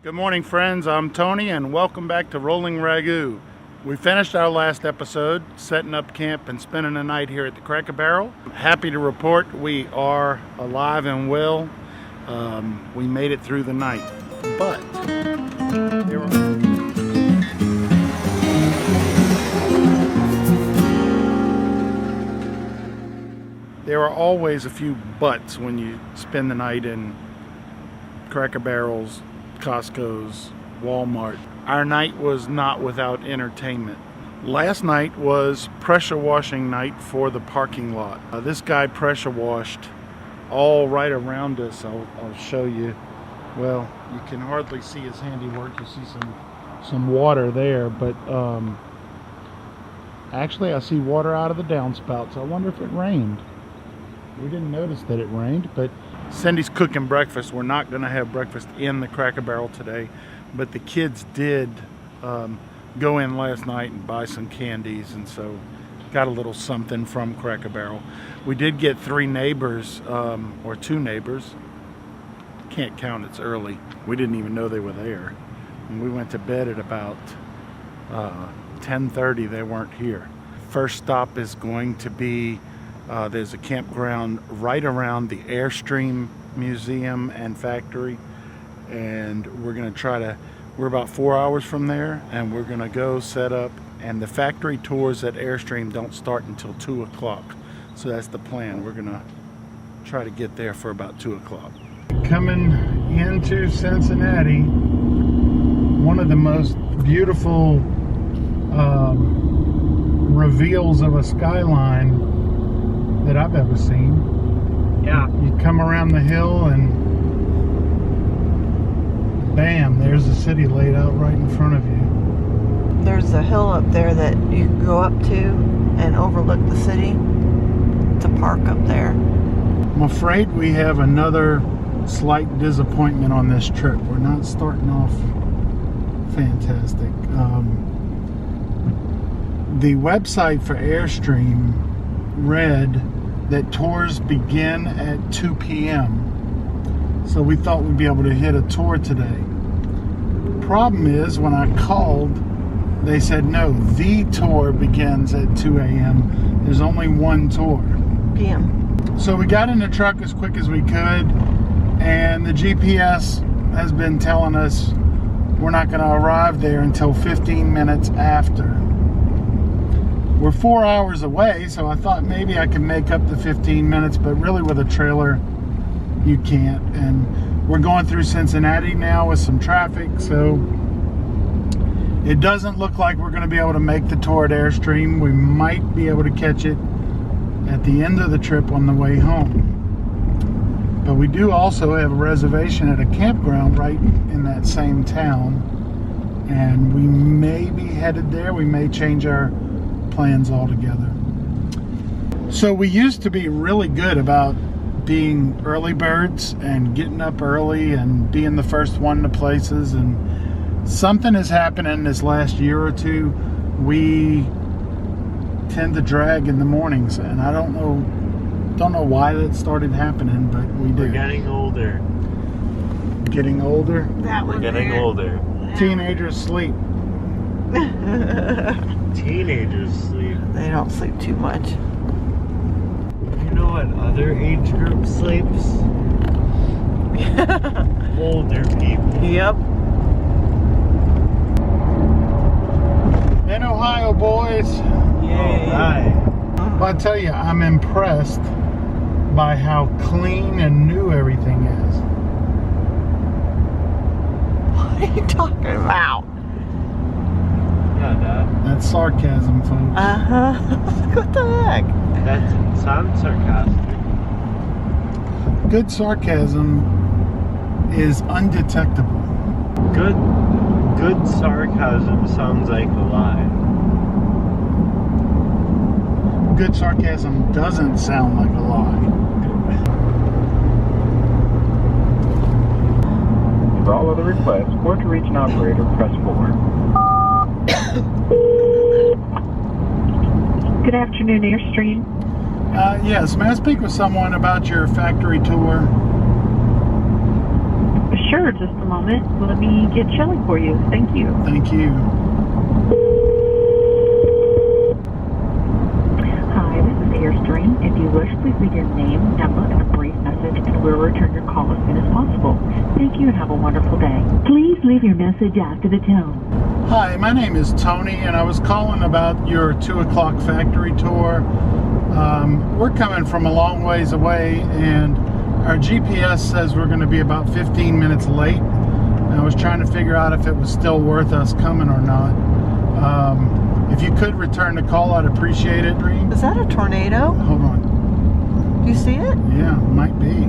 Good morning, friends. I'm Tony and welcome back to Rolling Ragu. We finished our last episode setting up camp and spending the night here at the Cracker Barrel. Happy to report we are alive and well. We made it through the night, but there are always a few buts when you spend the night in Cracker Barrels, Costco's, Walmart. Our night was not without entertainment. Last night was pressure washing night for the parking lot. This guy pressure washed all right around us. I'll show you. Well, you can hardly see his handiwork. You see some water there, but actually I see water out of the downspouts. I wonder if it rained. We didn't notice that it rained, but Cindy's cooking breakfast. We're not going to have breakfast in the Cracker Barrel today, but the kids did go in last night and buy some candies, and so got a little something from Cracker Barrel. We did get two neighbors. Can't count, it's early. We didn't even know they were there. And we went to bed at about 10:30. They weren't here. First stop is going to be there's a campground right around the Airstream Museum and Factory, and we're about 4 hours from there, and we're gonna go set up, and the factory tours at Airstream don't start until 2 o'clock. So that's the plan. We're gonna try to get there for about 2 o'clock. Coming into Cincinnati, one of the most beautiful reveals of a skyline that I've ever seen. Yeah. You come around the hill and bam, there's the city laid out right in front of you. There's a hill up there that you can go up to and overlook the city. It's a park up there. I'm afraid we have another slight disappointment on this trip. We're not starting off fantastic. The website for Airstream read that tours begin at 2 p.m. So we thought we'd be able to hit a tour today. Problem is, when I called, they said no, the tour begins at 2 a.m. There's only one tour. p.m. So we got in the truck as quick as we could, and the GPS has been telling us we're not going to arrive there until 15 minutes after. We're 4 hours away, so I thought maybe I could make up the 15 minutes, but really with a trailer, you can't. And we're going through Cincinnati now with some traffic, so it doesn't look like we're going to be able to make the tour at Airstream. We might be able to catch it at the end of the trip on the way home. But we do also have a reservation at a campground right in that same town, and we may be headed there. We may change our plans altogether. So we used to be really good about being early birds and getting up early and being the first one to places, and something has happened in this last year or two. We tend to drag in the mornings, and I don't know why that started happening, but we do. We're getting older. Getting older? We're getting older. Teenagers sleep. Teenagers sleep. They don't sleep too much. You know what other age group sleeps? Older people. Yep. In Ohio, boys. Yay. Alright. Well, I tell you, I'm impressed by how clean and new everything is. What are you talking about? Yeah, Dad. That's sarcasm, folks. Uh-huh. What the heck? That sounds sarcastic. Good sarcasm is undetectable. Good sarcasm sounds like a lie. Good sarcasm doesn't sound like a lie. For all other requests, or to reach an operator, press 4. Good afternoon, Airstream. Yes, may I speak with someone about your factory tour? Sure, just a moment. Let me get Shelley for you. Thank you. Thank you. Hi, this is Airstream. If you wish, please leave your name, number, and a brief message, and we'll return your call as soon as possible. Thank you and have a wonderful day. Please leave your message after the tone. Hi, my name is Tony, and I was calling about your 2 o'clock factory tour. We're coming from a long ways away, and our GPS says we're going to be about 15 minutes late. And I was trying to figure out if it was still worth us coming or not. If you could return the call, I'd appreciate it. Is that a tornado? Hold on. Do you see it? Yeah, might be.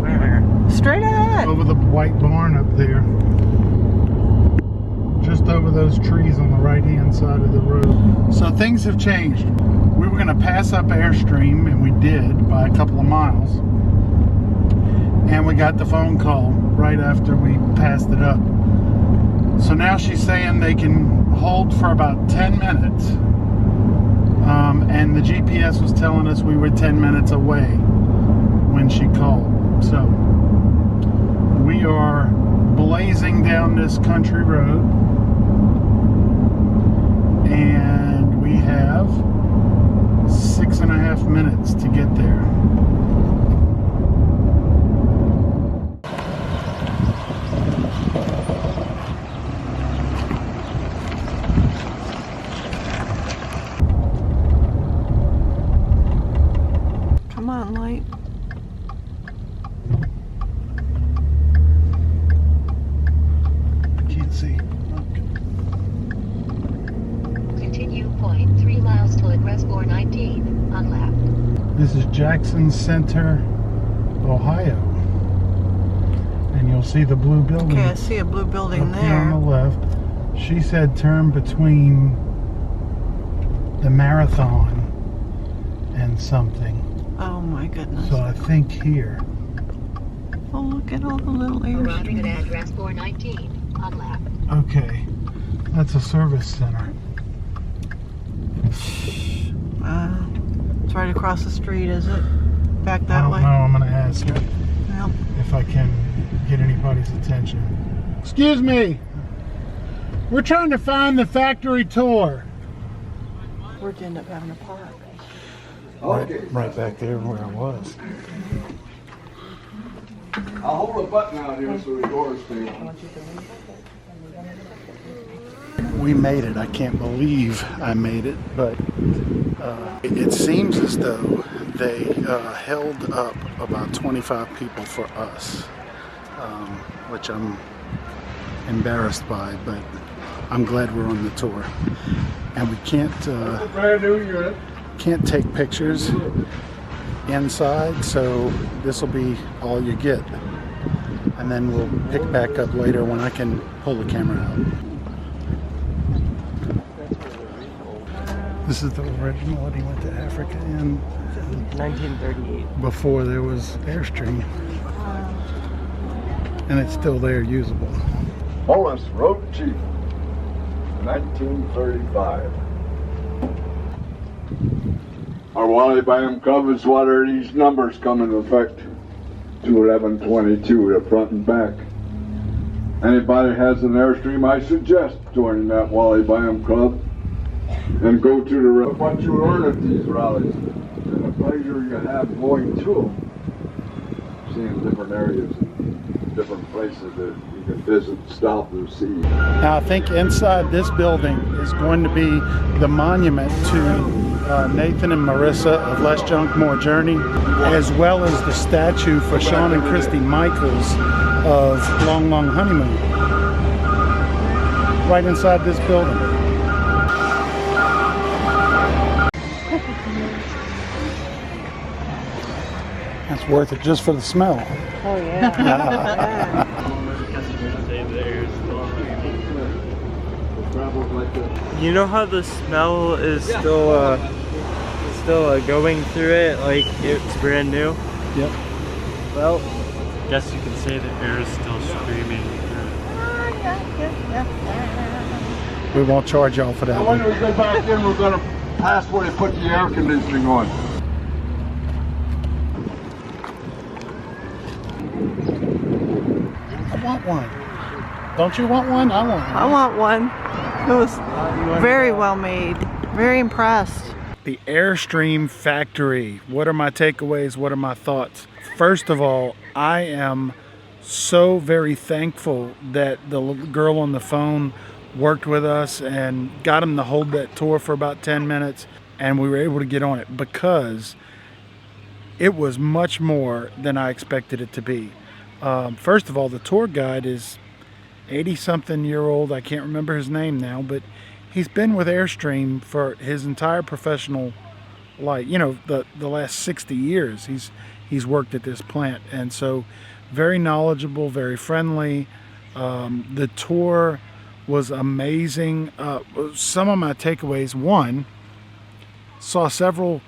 Where? Straight ahead. Over the white barn up there. Just over those trees on the right-hand side of the road. So things have changed. We were going to pass up Airstream, and we did by a couple of miles. And we got the phone call right after we passed it up. So now she's saying they can hold for about 10 minutes. And the GPS was telling us we were 10 minutes away when she called. So we are blazing down this country road. And we have 6.5 minutes to get there. Come on, light. Can't see. Continue 0.3 miles to address 419 on left. This is Jackson Center, Ohio. And you'll see the blue building Okay, I see a blue building up here on there. the left. She said turn between the Marathon and something. Oh my goodness. So I think here. Oh, look at all the little Arriving at Airstreams. address 419 on left. Okay, that's a service center. It's right across the street, is it? Back I that don't way? know. I'm gonna ask her Yep. if I can get anybody's attention. Excuse me. We're trying to find the factory tour. Where'd you end up having to park? Right back there where I was. I'll hold a button out here so the doors stay on. We made it. I can't believe I made it, but it seems as though they held up about 25 people for us, which I'm embarrassed by, but I'm glad we're on the tour. And we Brand new unit. can't take pictures inside, so this will be all you get. And then we'll pick back up later when I can pull the camera out. This is the original that he went to Africa in 1938. before there was Airstream. And it's still there, usable. Hollis Road Chief, 1935. Our Wally Bam Covers water, these numbers come into effect 2/11/22, the front and back. Anybody has an Airstream, I suggest joining that Wally Bam Club and go to the what you learn at these rallies and the pleasure you have going to them, seeing different areas, different places that you can visit, stop, and see. Now I think inside this building is going to be the monument to Nathan and Marissa of Less Junk, More Journey, as well as the statue for Sean and Christy Michaels of Long Long Honeymoon. Right inside this building. That's worth it just for the smell. Oh, yeah. You know how the smell is still going through it like it's brand new? Yep. Well, guess you could say the air is still screaming. We won't charge y'all for that When one. we go back in, we're gonna pass where they put the air conditioning on. I want one. Don't you want one? I want one. I want one. It was very well made. Very impressed. The Airstream factory. What are my takeaways? What are my thoughts? First of all, I am so very thankful that the girl on the phone worked with us and got him to hold that tour for about 10 minutes, and we were able to get on it because it was much more than I expected it to be. First of all, the tour guide is 80-something-year-old. I can't remember his name now, but he's been with Airstream for his entire professional life. You know, the last 60 years he's worked at this plant, and so very knowledgeable, very friendly. The tour was amazing. Some of my takeaways: one, saw several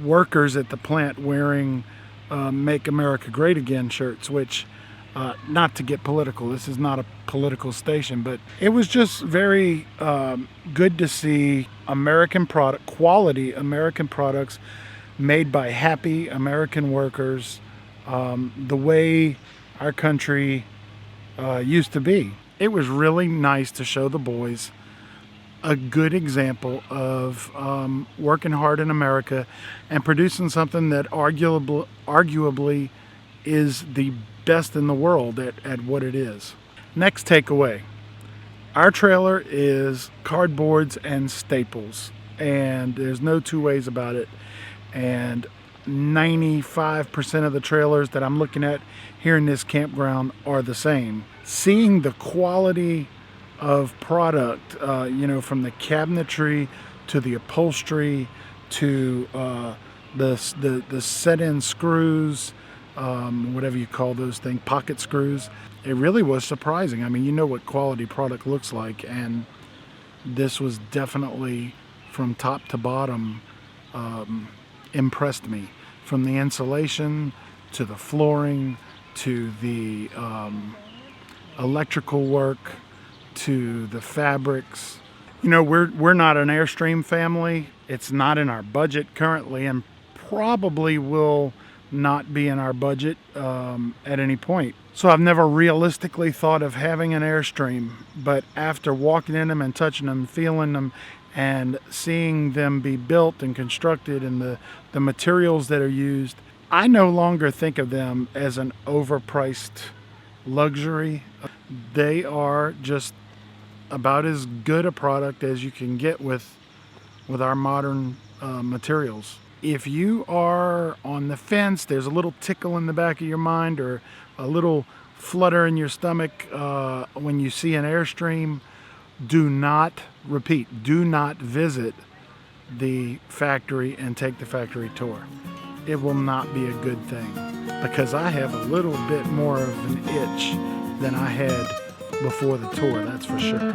workers at the plant wearing "Make America Great Again" shirts, which, not to get political, this is not a political station, but it was just very good to see American product, quality American products made by happy American workers, the way our country used to be. It was really nice to show the boys a good example of working hard in America and producing something that arguably is the best in the world at what it is. Next takeaway: our trailer is cardboards and staples, and there's no two ways about it. And 95% of the trailers that I'm looking at here in this campground are the same. Seeing the quality of product, from the cabinetry to the upholstery to the set-in screws, whatever you call those things, pocket screws. It really was surprising. I mean, you know what quality product looks like, and this was definitely, from top to bottom, impressed me. From the insulation to the flooring to the electrical work to the fabrics. You know, we're not an Airstream family. It's not in our budget currently, and probably will not be in our budget at any point. So I've never realistically thought of having an Airstream, but after walking in them and touching them, feeling them, and seeing them be built and constructed and the materials that are used, I no longer think of them as an overpriced luxury. They are just about as good a product as you can get with our modern materials. If you are on the fence, there's a little tickle in the back of your mind or a little flutter in your stomach when you see an Airstream, do not visit the factory and take the factory tour. It will not be a good thing, because I have a little bit more of an itch than I had before the tour, that's for sure.